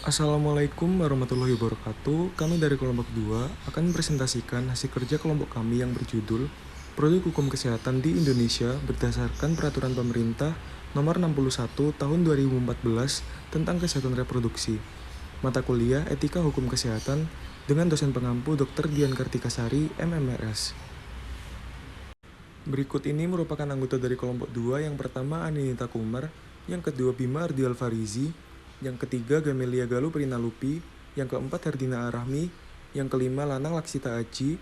Assalamualaikum warahmatullahi wabarakatuh. Kami dari kelompok 2 akan mempresentasikan hasil kerja kelompok kami yang berjudul Produk Hukum Kesehatan di Indonesia berdasarkan Peraturan Pemerintah Nomor 61 Tahun 2014 tentang Kesehatan Reproduksi. Mata kuliah Etika Hukum Kesehatan dengan dosen pengampu Dr. Dian Kartikasari, MMRS. Berikut ini merupakan anggota dari kelompok 2, yang pertama Aninita Kumar, yang kedua Bima Ardi Alfarizi, yang ketiga Gamelia Galuh Prinalupi, yang keempat Herdina Arahmi, yang kelima Lanang Laksita Aji,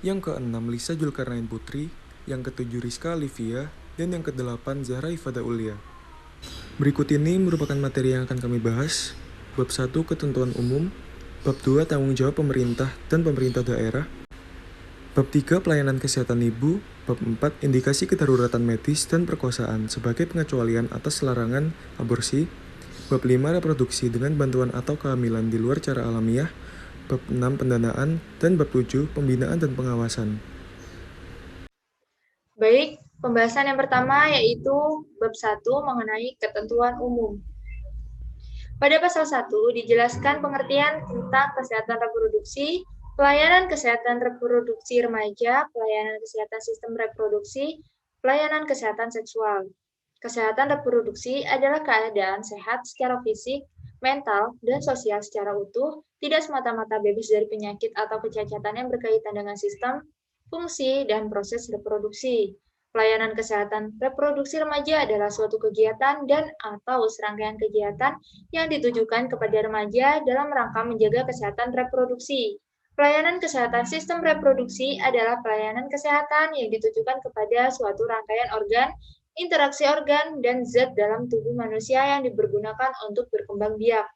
yang keenam Lisa Julkarnain Putri, yang ketujuh Rizka Olivia, dan yang kedelapan Zahra Ifada Ulia. Berikut ini merupakan materi yang akan kami bahas. Bab 1 Ketentuan Umum, Bab 2 Tanggung Jawab Pemerintah dan Pemerintah Daerah, Bab 3 Pelayanan Kesehatan Ibu, Bab 4 Indikasi Kedaruratan Medis dan Perkosaan sebagai pengecualian atas larangan aborsi, Bab 5 Reproduksi dengan bantuan atau kehamilan di luar cara alamiah, Bab 6 Pendanaan, dan Bab 7 Pembinaan dan Pengawasan. Baik, pembahasan yang pertama yaitu bab 1 mengenai ketentuan umum. Pada pasal 1 dijelaskan pengertian tentang kesehatan reproduksi, pelayanan kesehatan reproduksi remaja, pelayanan kesehatan sistem reproduksi, pelayanan kesehatan seksual. Kesehatan reproduksi adalah keadaan sehat secara fisik, mental, dan sosial secara utuh, tidak semata-mata bebas dari penyakit atau kecacatan yang berkaitan dengan sistem, fungsi, dan proses reproduksi. Pelayanan kesehatan reproduksi remaja adalah suatu kegiatan dan atau serangkaian kegiatan yang ditujukan kepada remaja dalam rangka menjaga kesehatan reproduksi. Pelayanan kesehatan sistem reproduksi adalah pelayanan kesehatan yang ditujukan kepada suatu rangkaian organ, interaksi organ, dan zat dalam tubuh manusia yang dipergunakan untuk berkembang biak.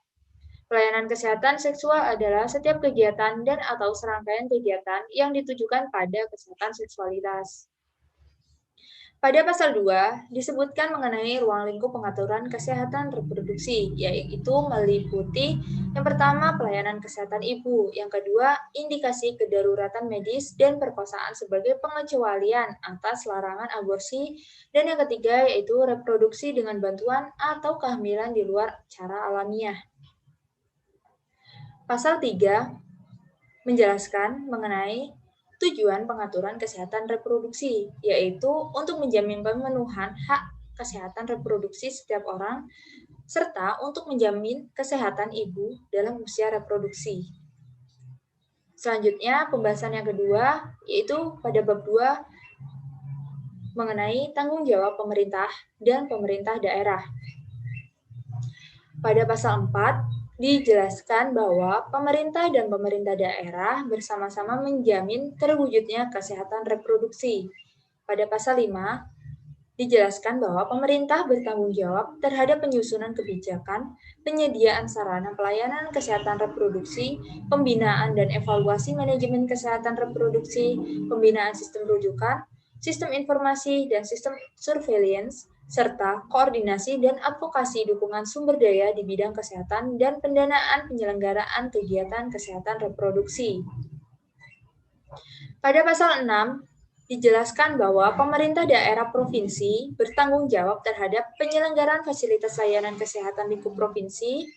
Pelayanan kesehatan seksual adalah setiap kegiatan dan atau serangkaian kegiatan yang ditujukan pada kesehatan seksualitas. Pada pasal 2 disebutkan mengenai ruang lingkup pengaturan kesehatan reproduksi, yaitu meliputi yang pertama pelayanan kesehatan ibu, yang kedua indikasi kedaruratan medis dan perkosaan sebagai pengecualian atas larangan aborsi, dan yang ketiga yaitu reproduksi dengan bantuan atau kehamilan di luar cara alamiah. Pasal 3 menjelaskan mengenai tujuan pengaturan kesehatan reproduksi, yaitu untuk menjamin pemenuhan hak kesehatan reproduksi setiap orang, serta untuk menjamin kesehatan ibu dalam usia reproduksi. Selanjutnya, pembahasan yang kedua, yaitu pada bab 2, mengenai tanggung jawab pemerintah dan pemerintah daerah. Pada pasal 4, dijelaskan bahwa pemerintah dan pemerintah daerah bersama-sama menjamin terwujudnya kesehatan reproduksi. Pada pasal 5, dijelaskan bahwa pemerintah bertanggung jawab terhadap penyusunan kebijakan, penyediaan sarana pelayanan kesehatan reproduksi, pembinaan dan evaluasi manajemen kesehatan reproduksi, pembinaan sistem rujukan, sistem informasi dan sistem surveillance, serta koordinasi dan advokasi dukungan sumber daya di bidang kesehatan dan pendanaan penyelenggaraan kegiatan kesehatan reproduksi. Pada pasal 6, dijelaskan bahwa pemerintah daerah provinsi bertanggung jawab terhadap penyelenggaraan fasilitas layanan kesehatan lingkup provinsi,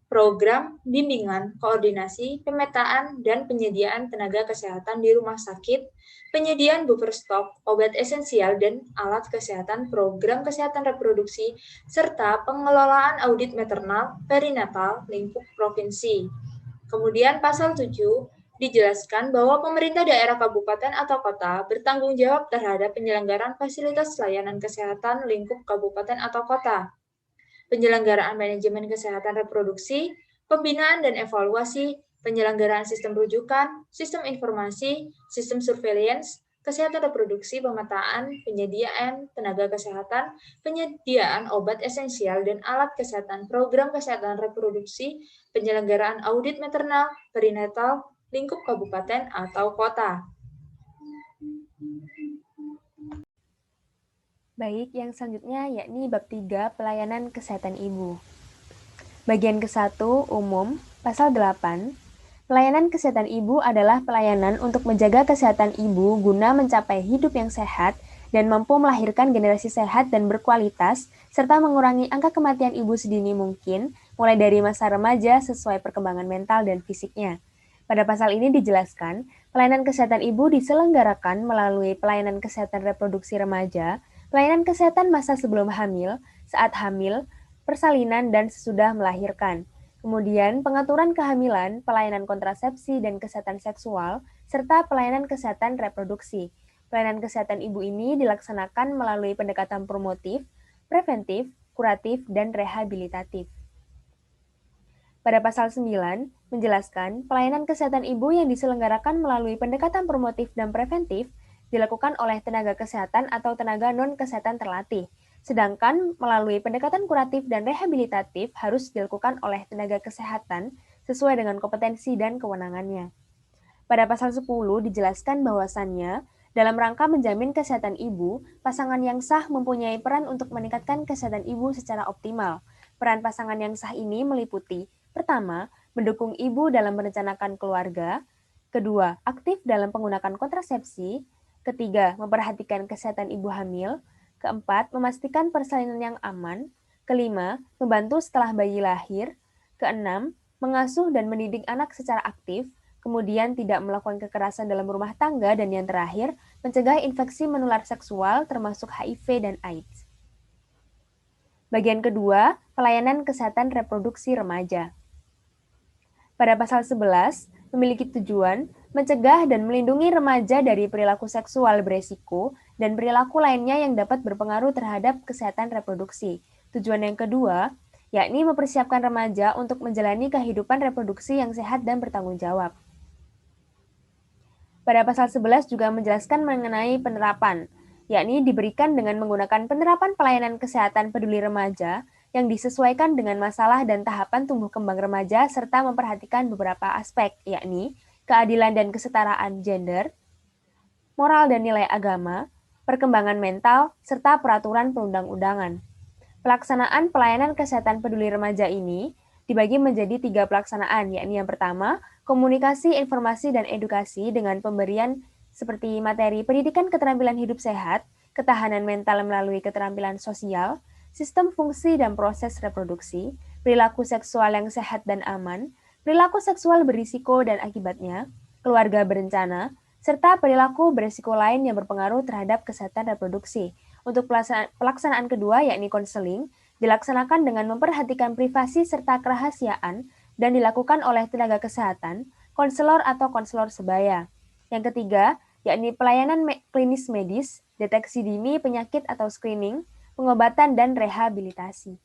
program, bimbingan, koordinasi, pemetaan, dan penyediaan tenaga kesehatan di rumah sakit, penyediaan buffer stok, obat esensial dan alat kesehatan, program kesehatan reproduksi, serta pengelolaan audit maternal, perinatal, lingkup provinsi. Kemudian pasal 7 dijelaskan bahwa pemerintah daerah kabupaten atau kota bertanggung jawab terhadap penyelenggaraan fasilitas layanan kesehatan lingkup kabupaten atau kota, penyelenggaraan manajemen kesehatan reproduksi, pembinaan dan evaluasi, penyelenggaraan sistem rujukan, sistem informasi, sistem surveillance, kesehatan reproduksi, pemetaan, penyediaan tenaga kesehatan, penyediaan obat esensial dan alat kesehatan, program kesehatan reproduksi, penyelenggaraan audit maternal, perinatal, lingkup kabupaten atau kota. Baik, yang selanjutnya yakni bab 3 pelayanan kesehatan ibu. Bagian ke-1 umum, pasal 8. Pelayanan kesehatan ibu adalah pelayanan untuk menjaga kesehatan ibu guna mencapai hidup yang sehat dan mampu melahirkan generasi sehat dan berkualitas, serta mengurangi angka kematian ibu sedini mungkin, mulai dari masa remaja sesuai perkembangan mental dan fisiknya. Pada pasal ini dijelaskan, pelayanan kesehatan ibu diselenggarakan melalui pelayanan kesehatan reproduksi remaja, pelayanan kesehatan masa sebelum hamil, saat hamil, persalinan, dan sesudah melahirkan. Kemudian, pengaturan kehamilan, pelayanan kontrasepsi dan kesehatan seksual, serta pelayanan kesehatan reproduksi. Pelayanan kesehatan ibu ini dilaksanakan melalui pendekatan promotif, preventif, kuratif, dan rehabilitatif. Pada pasal 9, menjelaskan pelayanan kesehatan ibu yang diselenggarakan melalui pendekatan promotif dan preventif dilakukan oleh tenaga kesehatan atau tenaga non-kesehatan terlatih, sedangkan melalui pendekatan kuratif dan rehabilitatif harus dilakukan oleh tenaga kesehatan sesuai dengan kompetensi dan kewenangannya. Pada pasal 10 dijelaskan bahwasannya dalam rangka menjamin kesehatan ibu, pasangan yang sah mempunyai peran untuk meningkatkan kesehatan ibu secara optimal. Peran pasangan yang sah ini meliputi: pertama, mendukung ibu dalam merencanakan keluarga; kedua, aktif dalam penggunaan kontrasepsi; ketiga, memperhatikan kesehatan ibu hamil; keempat, memastikan persalinan yang aman; kelima, membantu setelah bayi lahir; keenam, mengasuh dan mendidik anak secara aktif; kemudian tidak melakukan kekerasan dalam rumah tangga; dan yang terakhir, mencegah infeksi menular seksual termasuk HIV dan AIDS. Bagian kedua, pelayanan kesehatan reproduksi remaja. Pada pasal 11, memiliki tujuan mencegah dan melindungi remaja dari perilaku seksual beresiko dan perilaku lainnya yang dapat berpengaruh terhadap kesehatan reproduksi. Tujuan yang kedua, yakni mempersiapkan remaja untuk menjalani kehidupan reproduksi yang sehat dan bertanggung jawab. Pada pasal 11 juga menjelaskan mengenai penerapan, yakni diberikan dengan menggunakan penerapan pelayanan kesehatan peduli remaja yang disesuaikan dengan masalah dan tahapan tumbuh kembang remaja serta memperhatikan beberapa aspek, yakni keadilan dan kesetaraan gender, moral dan nilai agama, perkembangan mental, serta peraturan perundang-undangan. Pelaksanaan pelayanan kesehatan peduli remaja ini dibagi menjadi 3 pelaksanaan, yakni yang pertama, komunikasi, informasi, dan edukasi dengan pemberian seperti materi pendidikan keterampilan hidup sehat, ketahanan mental melalui keterampilan sosial, sistem fungsi dan proses reproduksi, perilaku seksual yang sehat dan aman, perilaku seksual berisiko dan akibatnya, keluarga berencana, serta perilaku berisiko lain yang berpengaruh terhadap kesehatan reproduksi. Untuk pelaksanaan kedua, yakni konseling, dilaksanakan dengan memperhatikan privasi serta kerahasiaan dan dilakukan oleh tenaga kesehatan, konselor atau konselor sebaya. Yang ketiga, yakni pelayanan klinis medis, deteksi dini penyakit atau screening, pengobatan, dan rehabilitasi.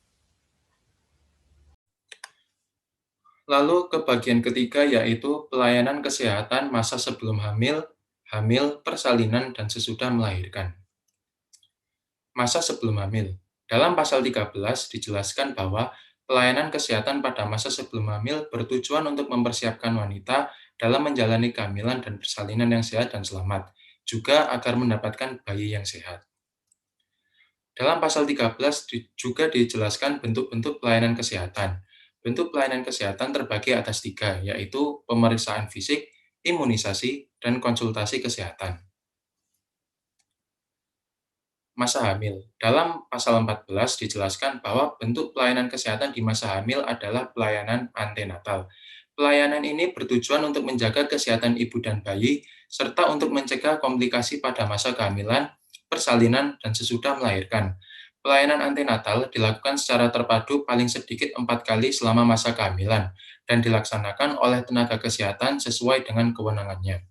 Lalu ke bagian ketiga yaitu pelayanan kesehatan masa sebelum hamil, persalinan, dan sesudah melahirkan. Masa sebelum hamil. Dalam pasal 13 dijelaskan bahwa pelayanan kesehatan pada masa sebelum hamil bertujuan untuk mempersiapkan wanita dalam menjalani kehamilan dan persalinan yang sehat dan selamat, juga agar mendapatkan bayi yang sehat. Dalam pasal 13 juga dijelaskan bentuk-bentuk pelayanan kesehatan. Bentuk pelayanan kesehatan terbagi atas 3, yaitu pemeriksaan fisik, imunisasi, dan konsultasi kesehatan. Masa hamil. Dalam pasal 14 dijelaskan bahwa bentuk pelayanan kesehatan di masa hamil adalah pelayanan antenatal. Pelayanan ini bertujuan untuk menjaga kesehatan ibu dan bayi, serta untuk mencegah komplikasi pada masa kehamilan, persalinan, dan sesudah melahirkan. Pelayanan antenatal dilakukan secara terpadu paling sedikit 4 kali selama masa kehamilan, dan dilaksanakan oleh tenaga kesehatan sesuai dengan kewenangannya.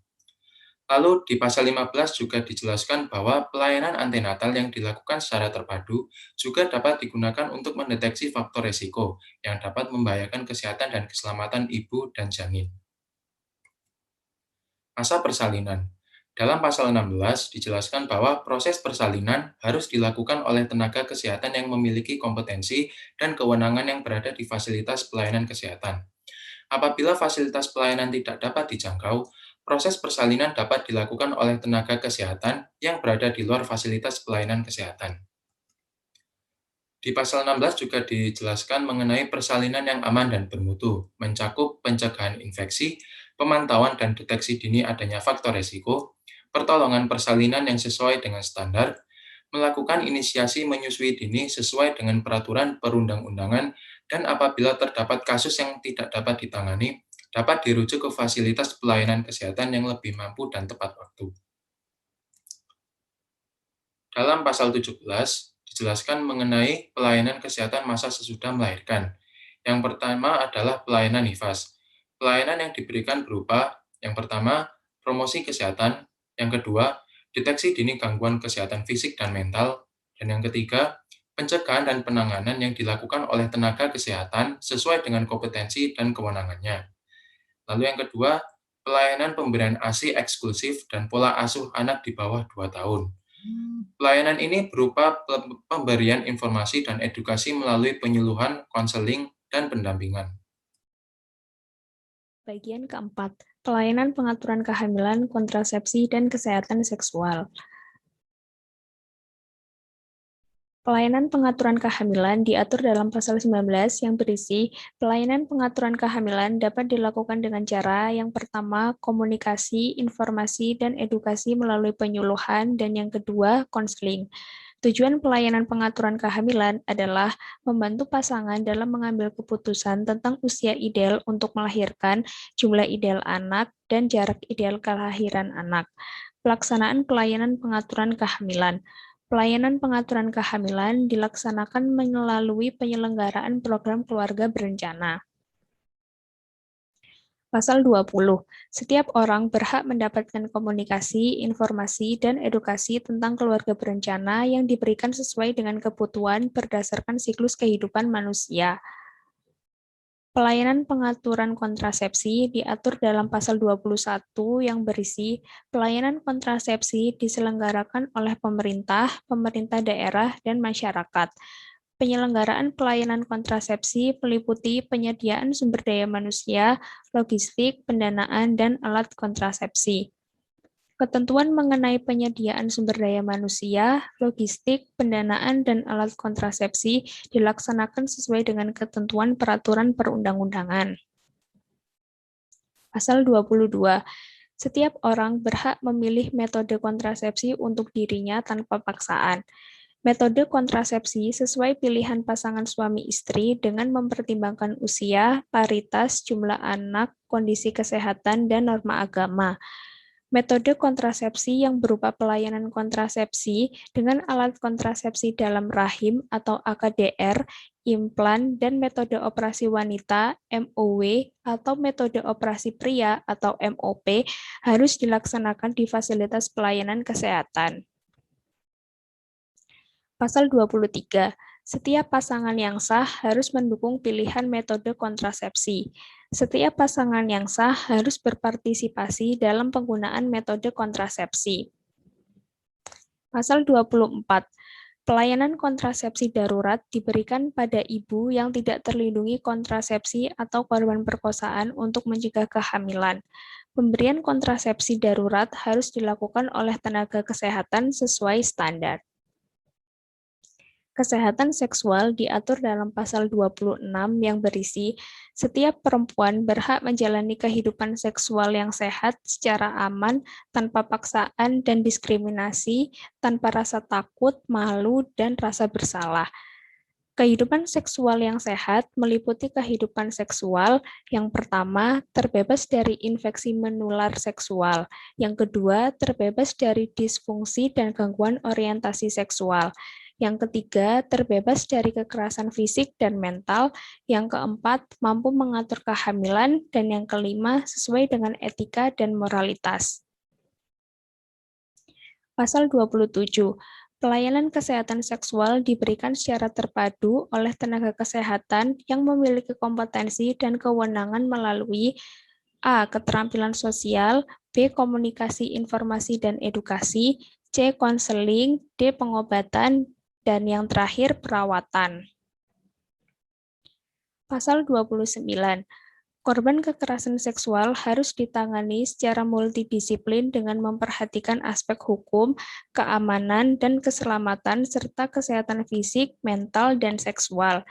Lalu di pasal 15 juga dijelaskan bahwa pelayanan antenatal yang dilakukan secara terpadu juga dapat digunakan untuk mendeteksi faktor risiko yang dapat membahayakan kesehatan dan keselamatan ibu dan janin. Masa persalinan. Dalam pasal 16 dijelaskan bahwa proses persalinan harus dilakukan oleh tenaga kesehatan yang memiliki kompetensi dan kewenangan yang berada di fasilitas pelayanan kesehatan. Apabila fasilitas pelayanan tidak dapat dijangkau, proses persalinan dapat dilakukan oleh tenaga kesehatan yang berada di luar fasilitas pelayanan kesehatan. Di pasal 16 juga dijelaskan mengenai persalinan yang aman dan bermutu, mencakup pencegahan infeksi, pemantauan dan deteksi dini adanya faktor risiko, pertolongan persalinan yang sesuai dengan standar, melakukan inisiasi menyusui dini sesuai dengan peraturan perundang-undangan, Dan apabila terdapat kasus yang tidak dapat ditangani, dapat dirujuk ke fasilitas pelayanan kesehatan yang lebih mampu dan tepat waktu. Dalam pasal 17, dijelaskan mengenai pelayanan kesehatan masa sesudah melahirkan. Yang pertama adalah pelayanan HIFAS. Pelayanan yang diberikan berupa, yang pertama, promosi kesehatan, yang kedua, deteksi dini gangguan kesehatan fisik dan mental, dan yang ketiga, pencegahan dan penanganan yang dilakukan oleh tenaga kesehatan sesuai dengan kompetensi dan kewenangannya. Lalu yang kedua, pelayanan pemberian ASI eksklusif dan pola asuh anak di bawah 2 tahun. Pelayanan ini berupa pemberian informasi dan edukasi melalui penyuluhan, konseling, dan pendampingan. Bagian keempat, pelayanan pengaturan kehamilan, kontrasepsi, dan kesehatan seksual. Pelayanan pengaturan kehamilan diatur dalam pasal 19 yang berisi pelayanan pengaturan kehamilan dapat dilakukan dengan cara yang pertama komunikasi, informasi, dan edukasi melalui penyuluhan, dan yang kedua konseling. Tujuan pelayanan pengaturan kehamilan adalah membantu pasangan dalam mengambil keputusan tentang usia ideal untuk melahirkan, jumlah ideal anak, dan jarak ideal kelahiran anak. Pelaksanaan pelayanan pengaturan kehamilan. Pelayanan pengaturan kehamilan dilaksanakan melalui penyelenggaraan program keluarga berencana. Pasal 20. Setiap orang berhak mendapatkan komunikasi, informasi, dan edukasi tentang keluarga berencana yang diberikan sesuai dengan kebutuhan berdasarkan siklus kehidupan manusia. Pelayanan pengaturan kontrasepsi diatur dalam pasal 21 yang berisi pelayanan kontrasepsi diselenggarakan oleh pemerintah, pemerintah daerah, dan masyarakat. Penyelenggaraan pelayanan kontrasepsi meliputi penyediaan sumber daya manusia, logistik, pendanaan, dan alat kontrasepsi. Ketentuan mengenai penyediaan sumber daya manusia, logistik, pendanaan, dan alat kontrasepsi dilaksanakan sesuai dengan ketentuan peraturan perundang-undangan. Pasal 22. Setiap orang berhak memilih metode kontrasepsi untuk dirinya tanpa paksaan. Metode kontrasepsi sesuai pilihan pasangan suami istri dengan mempertimbangkan usia, paritas, jumlah anak, kondisi kesehatan, dan norma agama. Metode kontrasepsi yang berupa pelayanan kontrasepsi dengan alat kontrasepsi dalam rahim atau AKDR, implan, dan metode operasi wanita MOW atau metode operasi pria atau MOP harus dilaksanakan di fasilitas pelayanan kesehatan. Pasal 23. Setiap pasangan yang sah harus mendukung pilihan metode kontrasepsi. Setiap pasangan yang sah harus berpartisipasi dalam penggunaan metode kontrasepsi. Pasal 24. Pelayanan kontrasepsi darurat diberikan pada ibu yang tidak terlindungi kontrasepsi atau korban perkosaan untuk mencegah kehamilan. Pemberian kontrasepsi darurat harus dilakukan oleh tenaga kesehatan sesuai standar. Kesehatan seksual diatur dalam pasal 26 yang berisi setiap perempuan berhak menjalani kehidupan seksual yang sehat secara aman, tanpa paksaan dan diskriminasi, tanpa rasa takut, malu, dan rasa bersalah. Kehidupan seksual yang sehat meliputi kehidupan seksual yang pertama, terbebas dari infeksi menular seksual. Yang kedua, terbebas dari disfungsi dan gangguan orientasi seksual. Yang ketiga, terbebas dari kekerasan fisik dan mental. Yang keempat, mampu mengatur kehamilan. Dan yang kelima, sesuai dengan etika dan moralitas. Pasal 27. Pelayanan kesehatan seksual diberikan secara terpadu oleh tenaga kesehatan yang memiliki kompetensi dan kewenangan melalui A. Keterampilan sosial, B. Komunikasi, informasi, dan edukasi, C. Konseling, D. Pengobatan, dan yang terakhir perawatan. Pasal 29. Korban kekerasan seksual harus ditangani secara multidisiplin dengan memperhatikan aspek hukum, keamanan, dan keselamatan, serta kesehatan fisik, mental, dan seksual.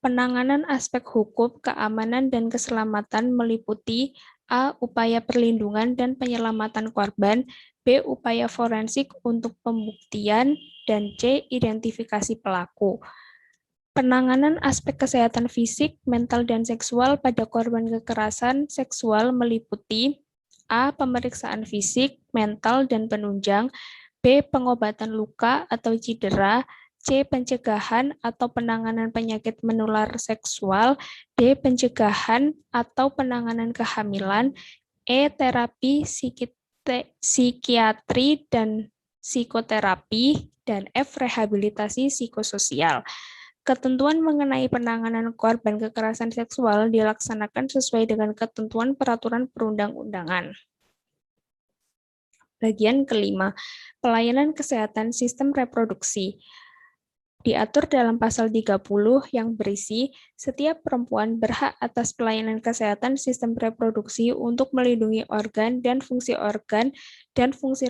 Penanganan aspek hukum, keamanan, dan keselamatan meliputi A. Upaya perlindungan dan penyelamatan korban, B. Upaya forensik untuk pembuktian, dan C. Identifikasi pelaku. Penanganan aspek kesehatan fisik, mental, dan seksual pada korban kekerasan seksual meliputi A. Pemeriksaan fisik, mental, dan penunjang, B. Pengobatan luka atau cedera, C. Pencegahan atau penanganan penyakit menular seksual, D. Pencegahan atau penanganan kehamilan, E. Terapi psikiatri dan psikoterapi, dan F. Rehabilitasi psikososial. Ketentuan mengenai penanganan korban kekerasan seksual dilaksanakan sesuai dengan ketentuan peraturan perundang-undangan. Bagian kelima, pelayanan kesehatan sistem reproduksi. Diatur dalam pasal 30 yang berisi, setiap perempuan berhak atas pelayanan kesehatan sistem reproduksi untuk melindungi organ dan fungsi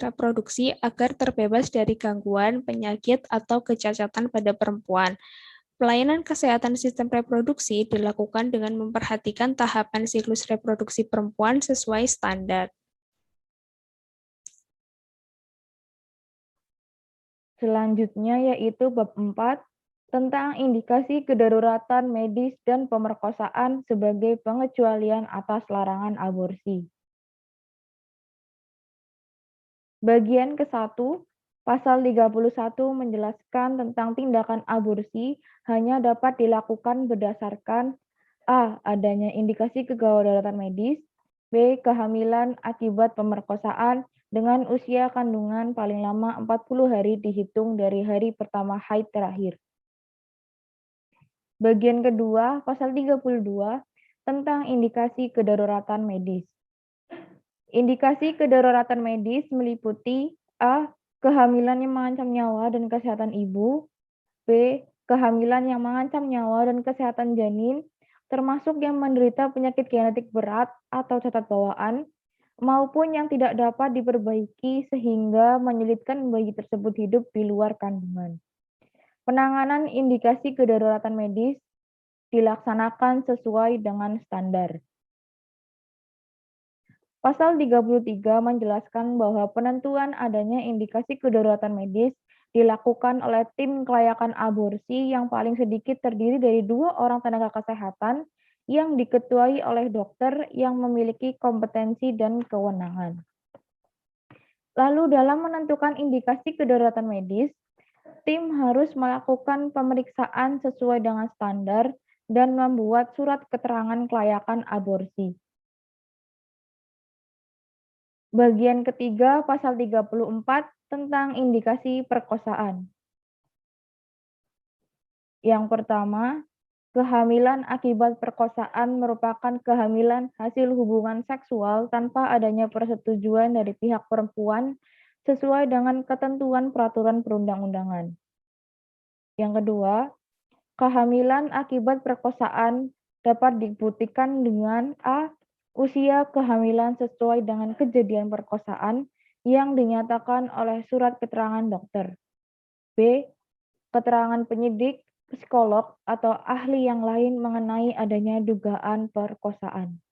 reproduksi agar terbebas dari gangguan, penyakit, atau kecacatan pada perempuan. Pelayanan kesehatan sistem reproduksi dilakukan dengan memperhatikan tahapan siklus reproduksi perempuan sesuai standar. Selanjutnya yaitu bab 4 tentang indikasi kedaruratan medis dan pemerkosaan sebagai pengecualian atas larangan aborsi. Bagian ke-1, pasal 31 menjelaskan tentang tindakan aborsi hanya dapat dilakukan berdasarkan A. Adanya indikasi kedaruratan medis, B. Kehamilan akibat pemerkosaan dengan usia kandungan paling lama 40 hari dihitung dari hari pertama haid terakhir. Bagian kedua, pasal 32 tentang indikasi kedaruratan medis. Indikasi kedaruratan medis meliputi A. Kehamilan yang mengancam nyawa dan kesehatan ibu, B. Kehamilan yang mengancam nyawa dan kesehatan janin, termasuk yang menderita penyakit genetik berat atau cacat bawaan, maupun yang tidak dapat diperbaiki sehingga menyulitkan bayi tersebut hidup di luar kandungan. Penanganan indikasi kedaruratan medis dilaksanakan sesuai dengan standar. Pasal 33 menjelaskan bahwa penentuan adanya indikasi kedaruratan medis dilakukan oleh tim kelayakan aborsi yang paling sedikit terdiri dari 2 orang tenaga kesehatan yang diketuai oleh dokter yang memiliki kompetensi dan kewenangan. Lalu dalam menentukan indikasi kedaruratan medis, tim harus melakukan pemeriksaan sesuai dengan standar dan membuat surat keterangan kelayakan aborsi. Bagian ketiga, pasal 34 tentang indikasi perkosaan. Yang pertama, kehamilan akibat perkosaan merupakan kehamilan hasil hubungan seksual tanpa adanya persetujuan dari pihak perempuan sesuai dengan ketentuan peraturan perundang-undangan. Yang kedua, kehamilan akibat perkosaan dapat dibuktikan dengan A. Usia kehamilan sesuai dengan kejadian perkosaan yang dinyatakan oleh surat keterangan dokter. B. Keterangan penyidik, psikolog, atau ahli yang lain mengenai adanya dugaan perkosaan.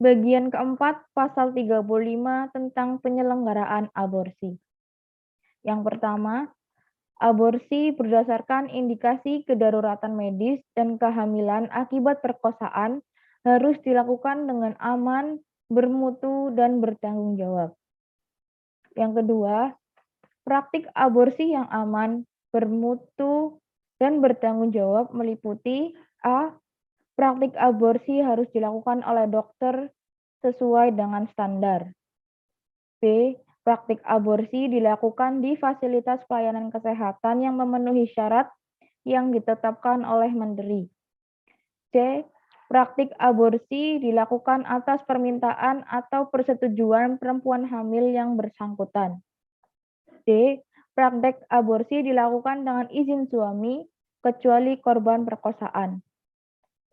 Bagian keempat, pasal 35 tentang penyelenggaraan aborsi. Yang pertama, aborsi berdasarkan indikasi kedaruratan medis dan kehamilan akibat perkosaan harus dilakukan dengan aman, bermutu, dan bertanggung jawab. Yang kedua, praktik aborsi yang aman, bermutu, dan bertanggung jawab meliputi A. Praktik aborsi harus dilakukan oleh dokter sesuai dengan standar. B. Praktik aborsi dilakukan di fasilitas pelayanan kesehatan yang memenuhi syarat yang ditetapkan oleh menteri. C. Praktik aborsi dilakukan atas permintaan atau persetujuan perempuan hamil yang bersangkutan. D. Praktek aborsi dilakukan dengan izin suami, kecuali korban perkosaan.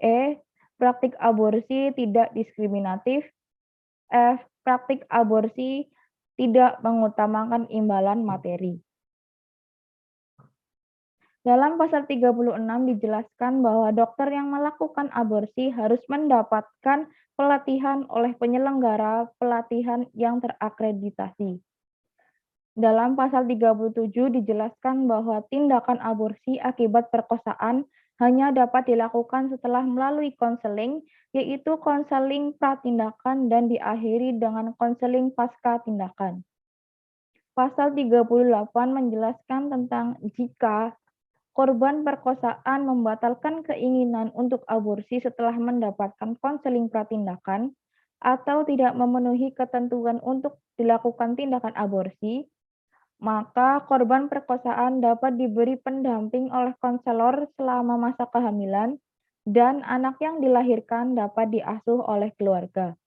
E. Praktik aborsi tidak diskriminatif. F. Praktik aborsi tidak mengutamakan imbalan materi. Dalam pasal 36 dijelaskan bahwa dokter yang melakukan aborsi harus mendapatkan pelatihan oleh penyelenggara pelatihan yang terakreditasi. Dalam pasal 37 dijelaskan bahwa tindakan aborsi akibat perkosaan hanya dapat dilakukan setelah melalui konseling, yaitu konseling pratindakan dan diakhiri dengan konseling pasca tindakan. Pasal 38 menjelaskan tentang jika korban perkosaan membatalkan keinginan untuk aborsi setelah mendapatkan konseling pratindakan atau tidak memenuhi ketentuan untuk dilakukan tindakan aborsi, maka korban perkosaan dapat diberi pendamping oleh konselor selama masa kehamilan dan anak yang dilahirkan dapat diasuh oleh keluarga.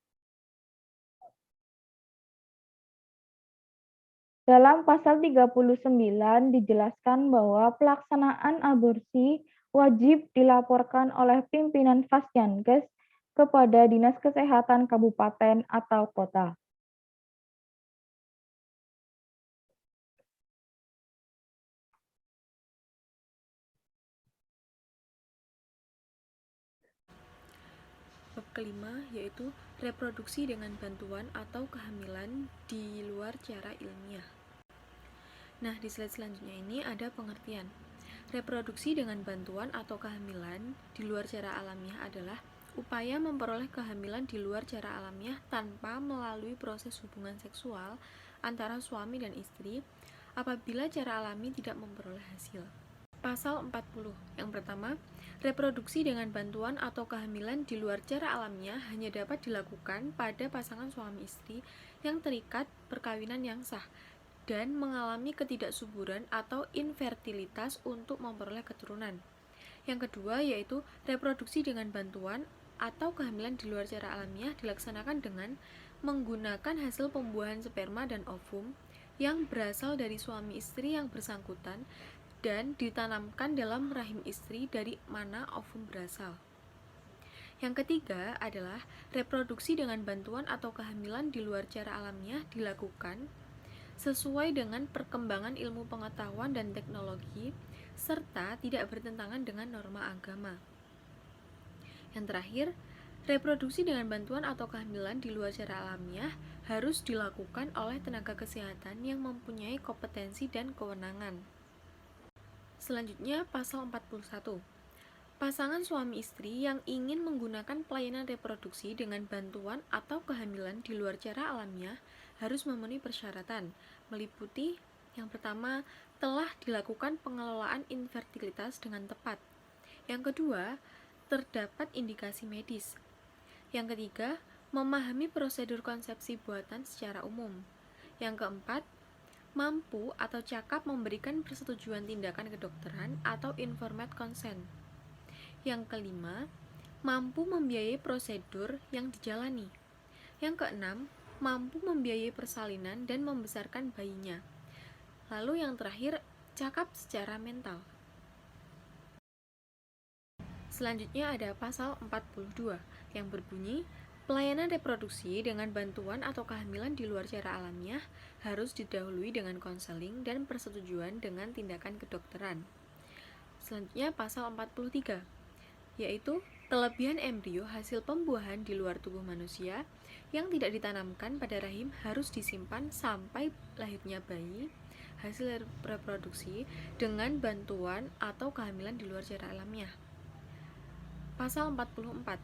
Dalam pasal 39 dijelaskan bahwa pelaksanaan aborsi wajib dilaporkan oleh pimpinan Fasyankes kepada Dinas Kesehatan Kabupaten atau Kota. Bab kelima yaitu reproduksi dengan bantuan atau kehamilan di luar cara ilmiah. Nah, di slide selanjutnya ini ada pengertian. Reproduksi dengan bantuan atau kehamilan di luar cara alamiah adalah upaya memperoleh kehamilan di luar cara alamiah tanpa melalui proses hubungan seksual antara suami dan istri apabila cara alami tidak memperoleh hasil. Pasal 40. Yang pertama, reproduksi dengan bantuan atau kehamilan di luar cara alamiah hanya dapat dilakukan pada pasangan suami istri yang terikat perkawinan yang sah dan mengalami ketidaksuburan atau infertilitas untuk memperoleh keturunan. Yang kedua yaitu reproduksi dengan bantuan atau kehamilan di luar cara alamiah dilaksanakan dengan menggunakan hasil pembuahan sperma dan ovum yang berasal dari suami istri yang bersangkutan dan ditanamkan dalam rahim istri dari mana ovum berasal. Yang ketiga adalah reproduksi dengan bantuan atau kehamilan di luar cara alamiah dilakukan sesuai dengan perkembangan ilmu pengetahuan dan teknologi serta tidak bertentangan dengan norma agama. Yang terakhir, reproduksi dengan bantuan atau kehamilan di luar cara alamiah harus dilakukan oleh tenaga kesehatan yang mempunyai kompetensi dan kewenangan. Selanjutnya, pasal 41. Pasangan suami istri yang ingin menggunakan pelayanan reproduksi dengan bantuan atau kehamilan di luar cara alamiah harus memenuhi persyaratan, meliputi yang pertama, telah dilakukan pengelolaan infertilitas dengan tepat. Yang kedua, terdapat indikasi medis. Yang ketiga, memahami prosedur konsepsi buatan secara umum. Yang keempat, mampu atau cakap memberikan persetujuan tindakan kedokteran atau informed consent. Yang kelima, mampu membiayai prosedur yang dijalani. Yang keenam, mampu membiayai persalinan dan membesarkan bayinya. Lalu yang terakhir, cakap secara mental. Selanjutnya ada pasal 42 yang berbunyi, pelayanan reproduksi dengan bantuan atau kehamilan di luar cara alamiah harus didahului dengan konseling dan persetujuan dengan tindakan kedokteran. Selanjutnya pasal 43, yaitu kelebihan embrio hasil pembuahan di luar tubuh manusia yang tidak ditanamkan pada rahim harus disimpan sampai lahirnya bayi hasil reproduksi dengan bantuan atau kehamilan di luar cara alamiah. Pasal 44,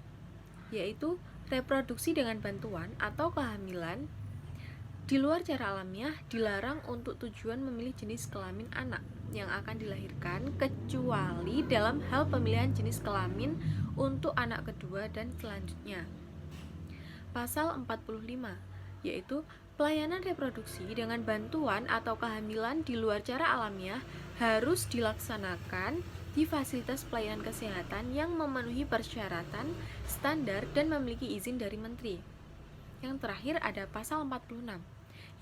yaitu reproduksi dengan bantuan atau kehamilan di luar cara alamiah dilarang untuk tujuan memilih jenis kelamin anak yang akan dilahirkan kecuali dalam hal pemilihan jenis kelamin untuk anak kedua dan selanjutnya. Pasal 45, yaitu pelayanan reproduksi dengan bantuan atau kehamilan di luar cara alamiah harus dilaksanakan di fasilitas pelayanan kesehatan yang memenuhi persyaratan, standar, dan memiliki izin dari menteri. Yang terakhir ada pasal 46,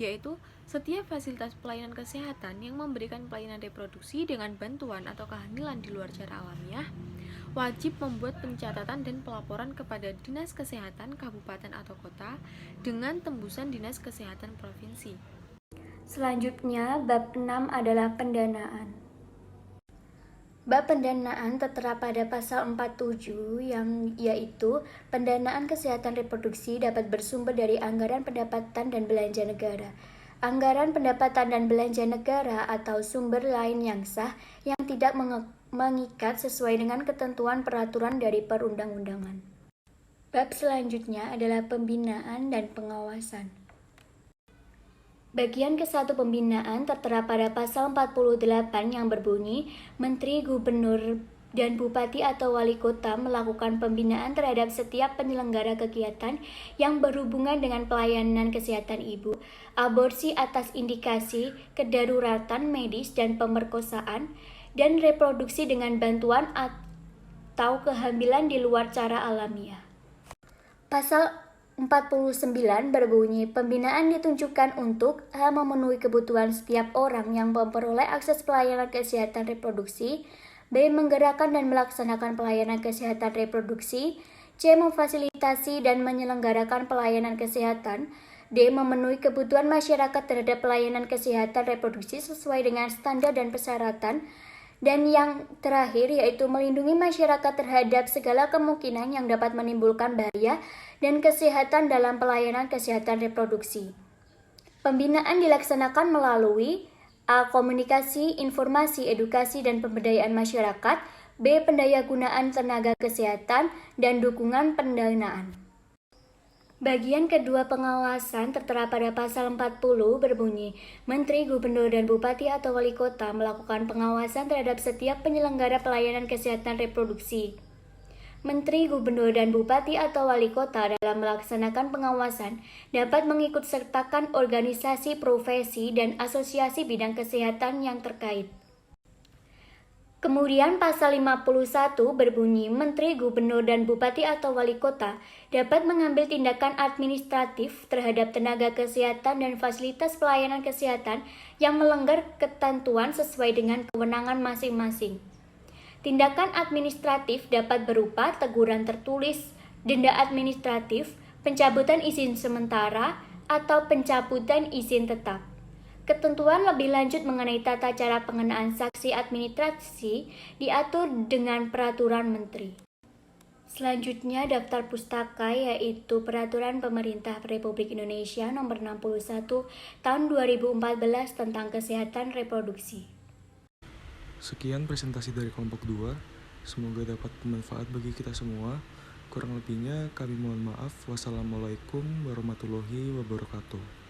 yaitu setiap fasilitas pelayanan kesehatan yang memberikan pelayanan reproduksi dengan bantuan atau kehamilan di luar cara alamiah wajib membuat pencatatan dan pelaporan kepada Dinas Kesehatan Kabupaten atau Kota dengan tembusan Dinas Kesehatan Provinsi. Selanjutnya, bab 6 adalah pendanaan. Bab pendanaan tertera pada pasal 47 yang yaitu pendanaan kesehatan reproduksi dapat bersumber dari anggaran pendapatan dan belanja negara. anggaran pendapatan dan belanja negara atau sumber lain yang sah yang tidak mengikat sesuai dengan ketentuan peraturan dari perundang-undangan. Bab selanjutnya adalah pembinaan dan pengawasan. Bagian ke-1 pembinaan tertera pada pasal 48 yang berbunyi, Menteri, Gubernur, dan Bupati atau Wali Kota melakukan pembinaan terhadap setiap penyelenggara kegiatan yang berhubungan dengan pelayanan kesehatan ibu, aborsi atas indikasi kedaruratan medis dan pemerkosaan, dan reproduksi dengan bantuan atau kehamilan di luar cara alamiah. Pasal 49 berbunyi, pembinaan ditunjukkan untuk A. memenuhi kebutuhan setiap orang yang memperoleh akses pelayanan kesehatan reproduksi, B. menggerakkan dan melaksanakan pelayanan kesehatan reproduksi, C. memfasilitasi dan menyelenggarakan pelayanan kesehatan, D. memenuhi kebutuhan masyarakat terhadap pelayanan kesehatan reproduksi sesuai dengan standar dan persyaratan, dan yang terakhir yaitu melindungi masyarakat terhadap segala kemungkinan yang dapat menimbulkan bahaya dan kesehatan dalam pelayanan kesehatan reproduksi. Pembinaan dilaksanakan melalui A. Komunikasi, informasi, edukasi, dan pemberdayaan masyarakat, B. Pendayagunaan tenaga kesehatan, dan dukungan pendanaan. Bagian kedua pengawasan tertera pada pasal 40 berbunyi, Menteri, Gubernur, dan Bupati atau Wali Kota melakukan pengawasan terhadap setiap penyelenggara pelayanan kesehatan reproduksi. Menteri, Gubernur, dan Bupati atau Wali Kota dalam melaksanakan pengawasan dapat mengikutsertakan organisasi, profesi, dan asosiasi bidang kesehatan yang terkait. Kemudian pasal 51 berbunyi, Menteri, Gubernur, dan Bupati atau Wali Kota dapat mengambil tindakan administratif terhadap tenaga kesehatan dan fasilitas pelayanan kesehatan yang melanggar ketentuan sesuai dengan kewenangan masing-masing. Tindakan administratif dapat berupa teguran tertulis, denda administratif, pencabutan izin sementara, atau pencabutan izin tetap. Ketentuan lebih lanjut mengenai tata cara pengenaan sanksi administrasi diatur dengan peraturan menteri. Selanjutnya daftar pustaka yaitu Peraturan Pemerintah Republik Indonesia Nomor 61 Tahun 2014 tentang Kesehatan Reproduksi. Sekian presentasi dari kelompok 2. Semoga dapat bermanfaat bagi kita semua. Kurang lebihnya kami mohon maaf. Wassalamualaikum warahmatullahi wabarakatuh.